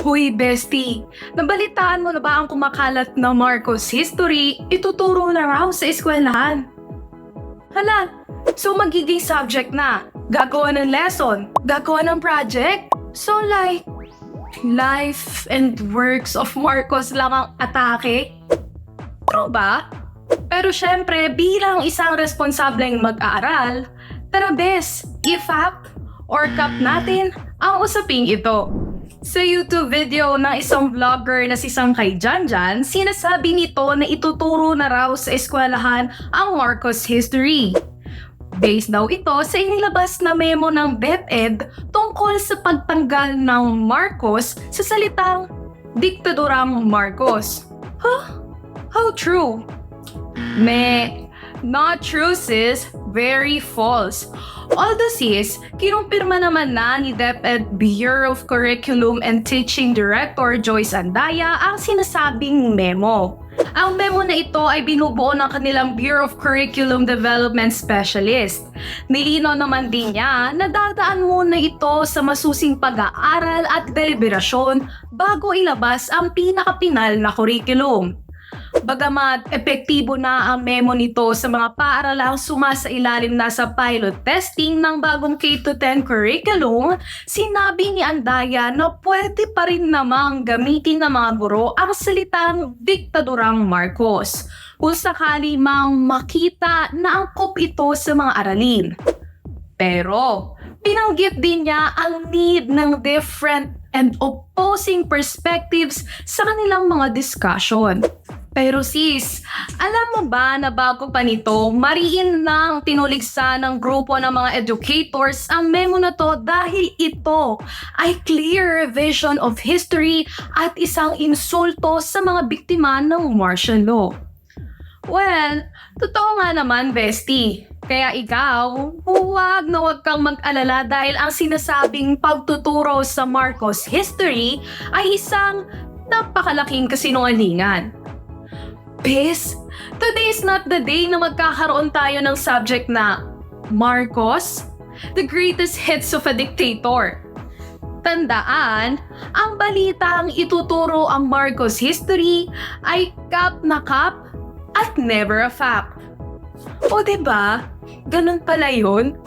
Huy, bestie, nabalitaan mo na ba ang kumakalat na Marcos history ituturo na raw sa eskwelahan? Hala, so magiging subject na, gagawa ng lesson, gagawa ng project? So like, life and works of Marcos lang ang atake? True ba? Pero syempre, bilang isang responsableng mag-aaral, tara bes, i-fact or cap natin ang usaping ito. Sa YouTube video ng isang vlogger na si Sangkay Janjan, sinasabi nito na ituturo na raw sa eskwelahan ang Marcos history. Based daw ito sa inilabas na memo ng DepEd tungkol sa pagtanggal ng Marcos sa salitang Diktadurang Marcos. Huh? How true? Meh, not true sis, very false. Although sis, kinumpirma naman na ni DepEd Bureau of Curriculum and Teaching Director Joyce Andaya ang sinasabing memo. Ang memo na ito ay binubuo ng kanilang Bureau of Curriculum Development Specialist. Nilinaw naman din niya na dadaan muna ito sa masusing pag-aaral at deliberasyon bago ilabas ang pinakapinal na curriculum. Bagamat epektibo na ang memo nito sa mga paaralang sumasailalim na sa pilot testing ng bagong K-10 curriculum, sinabi ni Andaya na pwede pa rin namang gamitin ng mga guro ang salitang Diktadurang Marcos kung sakali mang makita na angkop ito sa mga aralin. Pero binanggit din niya ang need ng different and opposing perspectives sa kanilang mga discussion. Pero sis, alam mo ba na bago pa nito, mariin lang tinuligsa ng grupo ng mga educators ang memo na to dahil ito ay clear revision of history at isang insulto sa mga biktima ng martial law. Well, totoo nga naman, bestie. Kaya ikaw, huwag kang mag-alala dahil ang sinasabing pagtuturo sa Marcos history ay isang napakalaking kasinungalingan. Bes, today is not the day na magkakaroon tayo ng subject na Marcos, the greatest hits of a dictator. Tandaan, ang balitang ituturo ang Marcos history ay cap na cap at never a fact. O diba? Ganun pala yun?